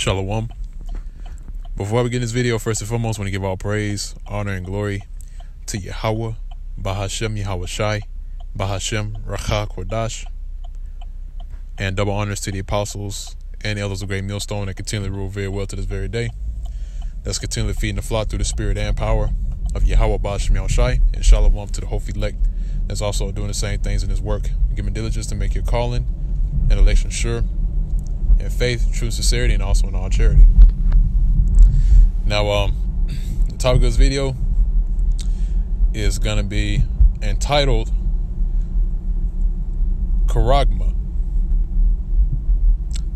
Shalom. Before I begin this video, first and foremost, I want to give all praise, honor, and glory to Yahweh, Bahashem Yahweh Shai, Bahashem Racha Kodash, and double honors to the apostles and the elders of Great Millstone that continually rule very well to this very day. That's continually feeding the flock through the spirit and power of Yahweh Bahashem Yahweh Shai, and Shalom to the whole elect that's also doing the same things in his work, giving diligence to make your calling and election sure, in faith, true sincerity, and also in all charity. Now, the topic of this video is going to be entitled Charagma,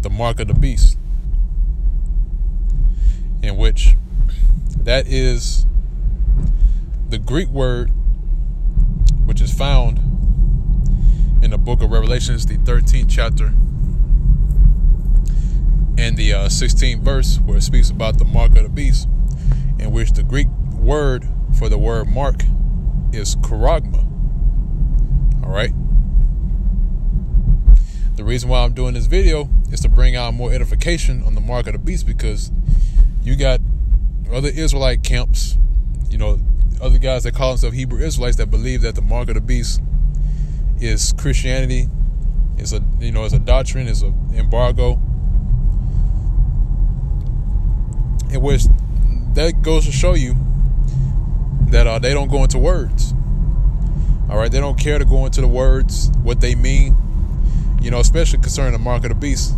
the mark of the beast, in which that is the Greek word which is found in the book of Revelations, the 13th chapter, and the 16th verse, where it speaks about the mark of the beast, in which the Greek word for the word mark is charagma. All right. The reason why I'm doing this video is to bring out more edification on the mark of the beast, because you got other Israelite camps, other guys that call themselves Hebrew Israelites, that believe that the mark of the beast is Christianity, is a doctrine, is an embargo, in which that goes to show you that they don't go into words. All right, they don't care to go into the words, what they mean, especially concerning the mark of the beast,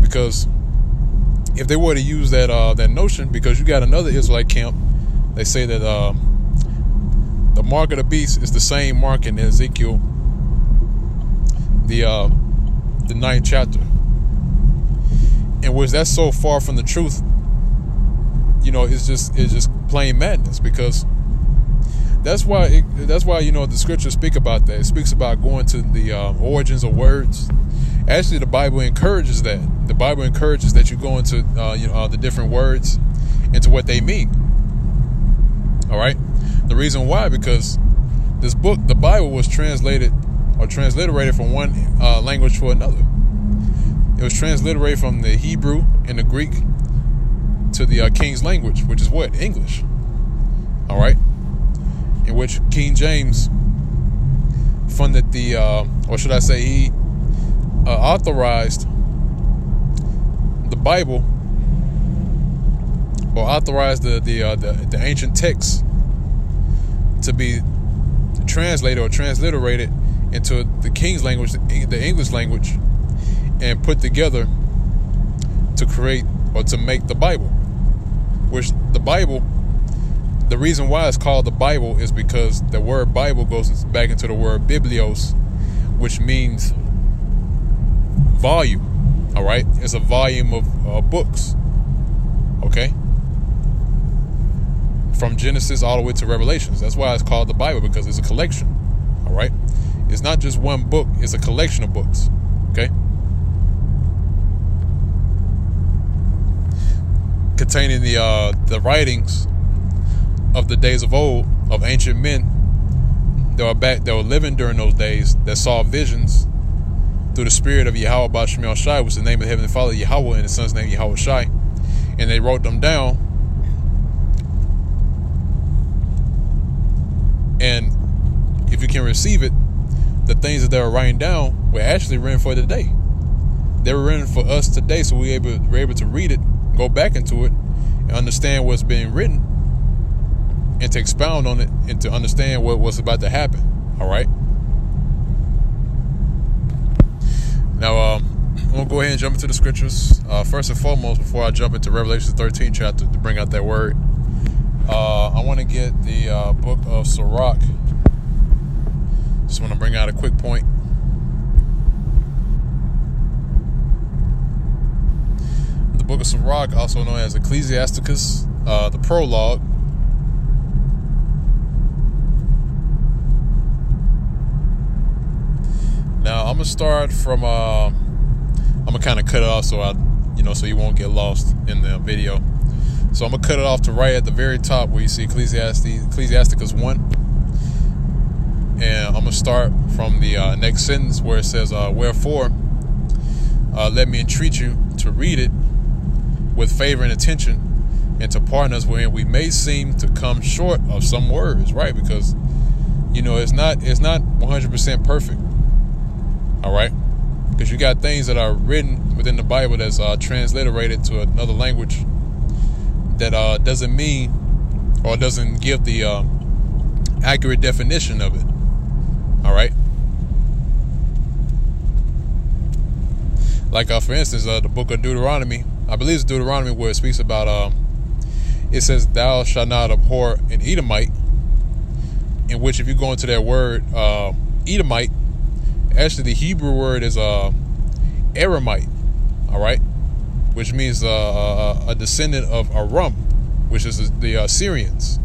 because if they were to use that notion, because you got another Israelite camp, they say that the mark of the beast is the same mark in Ezekiel, the 9th chapter, in which that's so far from the truth. It's just plain madness, because that's why the scriptures speak about that. It speaks about going to the origins of words. Actually, the Bible encourages that. The Bible encourages that you go into the different words, into what they mean. All right. The reason why, because this book, the Bible, was translated or transliterated from one language to another. It was transliterated from the Hebrew and the Greek to the King's language, which is what? English. All right. In which King James funded or should I say, he authorized the Bible, or authorized the ancient texts to be translated or transliterated into the King's language, the English language, and put together to create or to make the Bible. Which the Bible, the reason why it's called the Bible is because the word Bible goes back into the word biblios, which means volume. All right, it's a volume of books. Okay, from Genesis all the way to Revelations. That's why it's called the Bible, because it's a collection. All right, it's not just one book; it's a collection of books. Okay, containing the writings of the days of old, of ancient men that were living during those days, that saw visions through the spirit of Yahweh Bahashem Yahweh Shai, which is the name of the Heavenly Father Yahweh, and His Son's name Yahweh Shai, and they wrote them down. And if you can receive it, the things that they were writing down were actually written for today. They were written for us today, so we're able to read it, go back into it, and understand what's being written, and to expound on it, and to understand what's about to happen. All right. Now, I'm gonna go ahead and jump into the scriptures. First and foremost, before I jump into Revelation 13th chapter to bring out that word, I want to get the book of Sirach. Just want to bring out a quick point. The book of Sirach, also known as Ecclesiasticus, the prologue. Now I'm gonna start from. I'm gonna kind of cut it off so so you won't get lost in the video. So I'm gonna cut it off to right at the very top where you see Ecclesiasticus 1, and I'm gonna start from the next sentence where it says, "Wherefore, let me entreat you to read it with favor and attention, and to pardon us wherein we may seem to come short of some words, right? Because it's not 100% perfect. All right, because you got things that are written within the Bible that's transliterated to another language that doesn't mean or doesn't give the accurate definition of it. All right. Like for instance, the book of Deuteronomy, I believe it's Deuteronomy, where it speaks about it says, "Thou shalt not abhor an Edomite," in which, if you go into that word Edomite, actually the Hebrew word is Aramite. All right, which means a descendant of Aram, which is the Assyrians.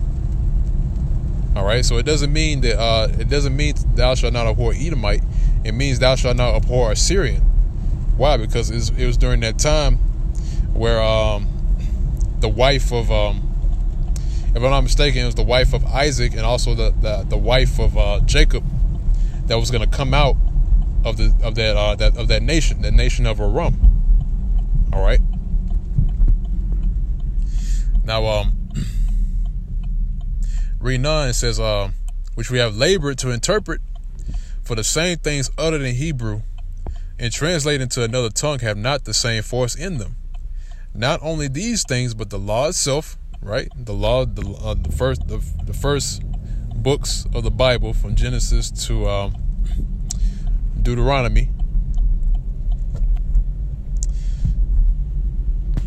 All right, so it doesn't mean that thou shalt not abhor Edomite. It means thou shalt not abhor Assyrian. Why? Because it was during that time where the wife of, if I'm not mistaken, it was the wife of Isaac and also the wife of Jacob that was going to come out of that nation, the nation of Aram. All right. Now, read 9 says, which we have labored to interpret, for the same things uttered in Hebrew and translated into another tongue have not the same force in them. Not only these things, but the law itself, right? The law, the first books of the Bible, from Genesis to Deuteronomy.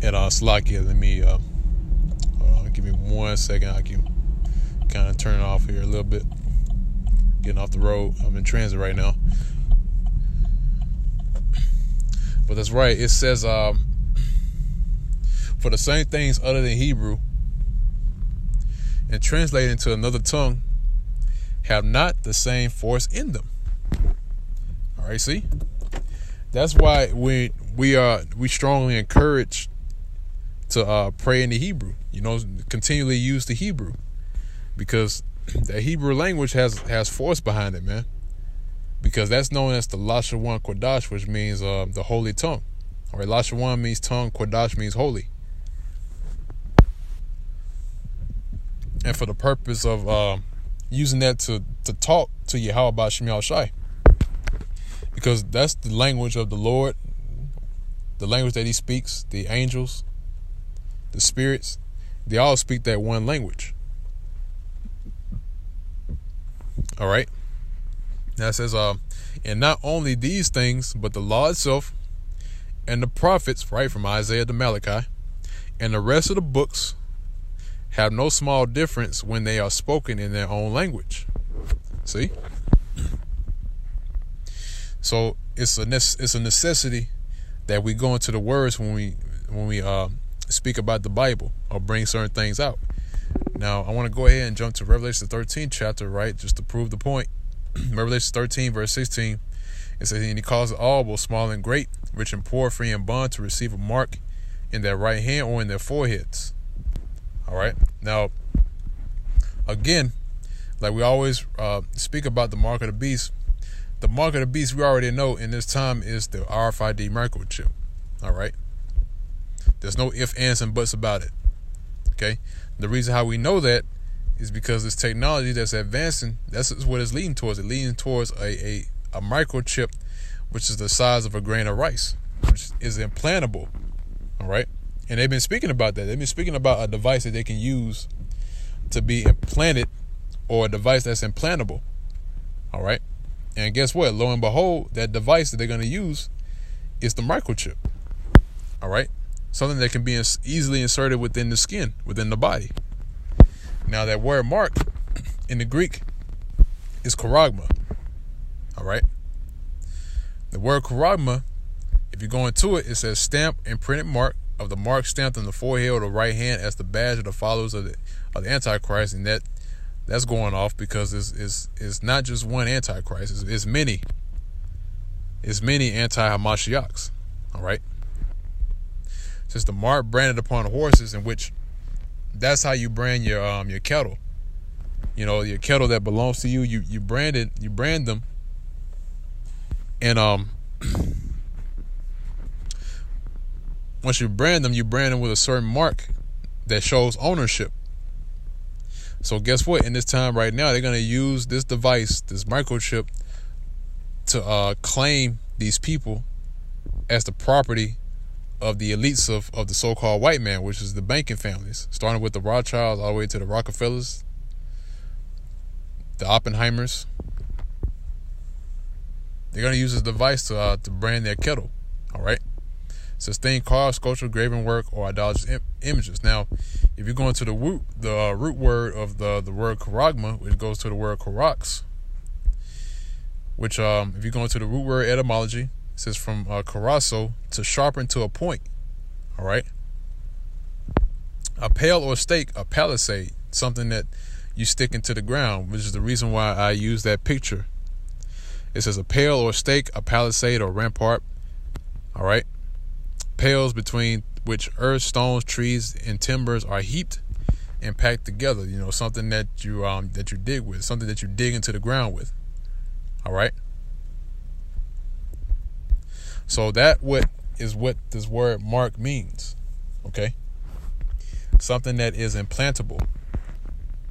And Slakia, let me give me 1 second. I can kind of turn it off here a little bit. Getting off the road. I'm in transit right now. But that's right. It says, for the same things uttered in Hebrew and translated into another tongue have not the same force in them. All right, see? That's why we strongly encourage to pray in the Hebrew. Continually use the Hebrew, because the Hebrew language has force behind it, man. Because that's known as the Lashawan Kodash, which means the holy tongue. All right, Lashawan means tongue, Kodash means holy. And for the purpose of using that to talk to Yahweh Shem Shai, because that's the language of the Lord, the language that He speaks. The angels, the spirits, they all speak that one language. All right. Now it says, and not only these things, but the law itself and the prophets, right, from Isaiah to Malachi, and the rest of the books have no small difference when they are spoken in their own language. See? So it's a necessity that we go into the words when we speak about the Bible or bring certain things out. Now I want to go ahead and jump to Revelation 13 chapter, right, just to prove the point. Revelation 13 verse 16, it says, and He caused all, both small and great, rich and poor, free and bond, to receive a mark in their right hand or in their foreheads. All right. Now, again, like we always speak about the mark of the beast. The mark of the beast, we already know in this time, is the RFID microchip. All right. There's no ifs, ands, and buts about it. Okay. The reason how we know that is because this technology that's advancing, that's what it's leading towards. It's leading towards a microchip, which is the size of a grain of rice, which is implantable. All right. And they've been speaking about that. They've been speaking about a device that they can use to be implanted, or a device that's implantable. All right. And guess what? Lo and behold, that device that they're going to use is the microchip. All right. Something that can be easily inserted within the skin, within the body. Now, that word mark in the Greek is charagma. All right. The word charagma, if you go into it, it says stamp and printed mark of the mark stamped on the forehead or the right hand as the badge of the followers of the Antichrist. And that's going off because it's not just one Antichrist. It's many. It's many anti-Hamashiachs. All right. It's the mark branded upon horses, in which that's how you brand your cattle. Your cattle that belongs to you. You brand them, and once you brand them with a certain mark that shows ownership. So guess what? In this time right now, they're going to use this device, this microchip, to claim these people as the property of the elites of the so-called white man, which is the banking families, starting with the Rothschilds all the way to the Rockefellers, the Oppenheimers. They're going to use this device to brand their kettle. All right. Sustained carved, sculpture, graven work, or idolatrous images. Now, if you go into the root word of the word charagma, which goes to the word charax, which if you go into the root word etymology, it says from charasso, to sharpen to a point. All right. A pale or stake, a palisade, something that you stick into the ground, which is the reason why I use that picture. It says a pale or stake, a palisade or rampart. All right. Pales between which earth, stones, trees, and timbers are heaped and packed together. You know, something that you dig with, something that you dig into the ground with. All right. So that is what this word mark means. Okay. Something that is implantable,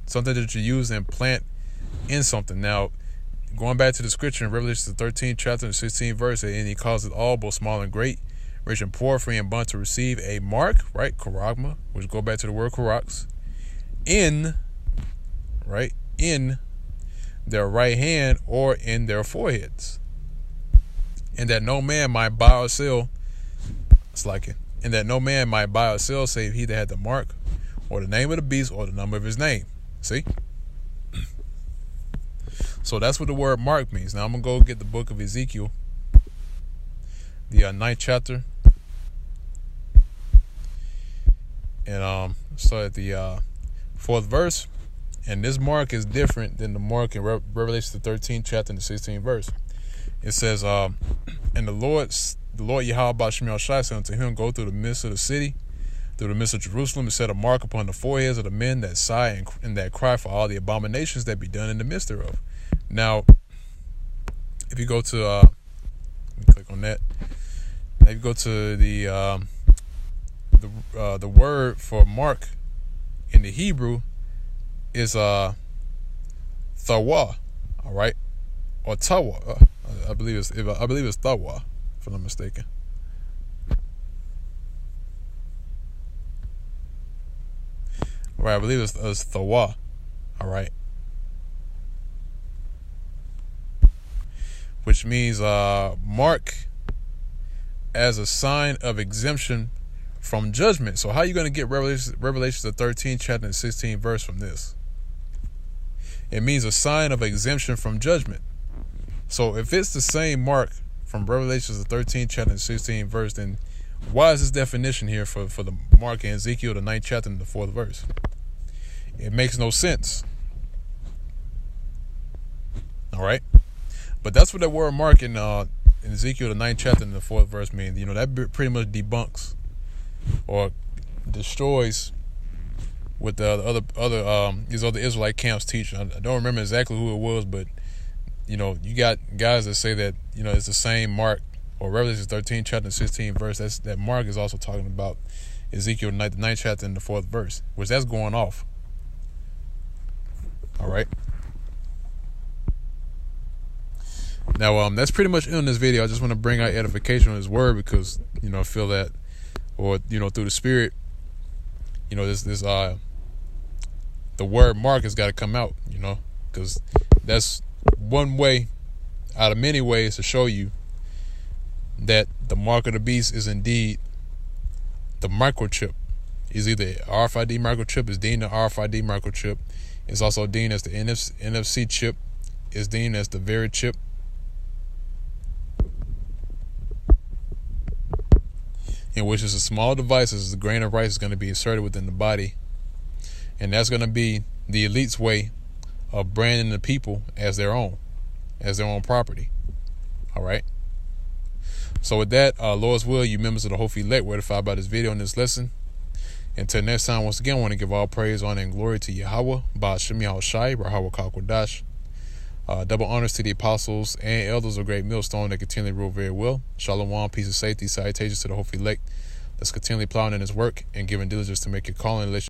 something that you use and plant in something. Now, going back to the scripture in Revelation the 13th chapter and 16th verse, and he calls it all, both small and great, rich and poor, free and bond, to receive a mark, right? Charagma, which go back to the word charax, in their right hand or in their foreheads, and that no man might buy or sell. And that no man might buy or sell save he that had the mark, or the name of the beast, or the number of his name. See? So that's what the word mark means. Now I'm gonna go get the book of Ezekiel, the 9th chapter, and start at the 4th verse. And this mark is different than the mark in Revelation the 13th chapter and the 16th verse. It says, and the Lord Yahweh Ba'Shem Shai said unto him, go through the midst of the city, through the midst of Jerusalem, and set a mark upon the foreheads of the men that sigh and that cry for all the abominations that be done in the midst thereof. Now, if you go to, let me click on that. Now, if you go to the word for mark in the Hebrew is thawa, all right, or tawa. I believe it's thawa, if I'm not mistaken. Right, I believe it's thawa. All right, which means mark as a sign of exemption from judgment. So how are you going to get Revelation the 13th chapter and 16th verse from this? It means a sign of exemption from judgment. So if it's the same mark from Revelation the 13th chapter and 16th verse, then why is this definition here for the mark in Ezekiel the 9th chapter and the 4th verse? It makes no sense. All right. But that's what that word mark in Ezekiel the 9th chapter and the 4th verse means. You know, that pretty much debunks or destroys what the these other Israelite camps teach. I don't remember exactly who it was, but you know, you got guys that say that, you know, it's the same mark, or Revelation 13 chapter 16 verse. That mark is also talking about Ezekiel the 9th chapter and the 4th verse, which that's going off. All right. Now, that's pretty much it on this video. I just want to bring out edification on this word because, you know, I feel that, or, you know, through the Spirit, you know, the word mark has got to come out, you know, because that's one way out of many ways to show you that the mark of the beast is indeed the microchip. Is either RFID microchip, is deemed the RFID microchip. It's also deemed as the NFC chip. It's deemed as the very chip. In which is a small device, as the grain of rice is going to be inserted within the body. And that's going to be the elite's way of branding the people as their own property. All right. So with that, Lord's will, you members of the Hope Elect were edified by this video and this lesson. Until next time, once again, I want to give all praise, honor, and glory to Yahweh, Ba'Shem Yahushai, Rahawah Kakwadash. Double honors to the apostles and elders of Great Millstone that continually rule very well. Shalom, peace and safety, salutations to the Hope Elect. that's continually plowing in his work and giving diligence to make your calling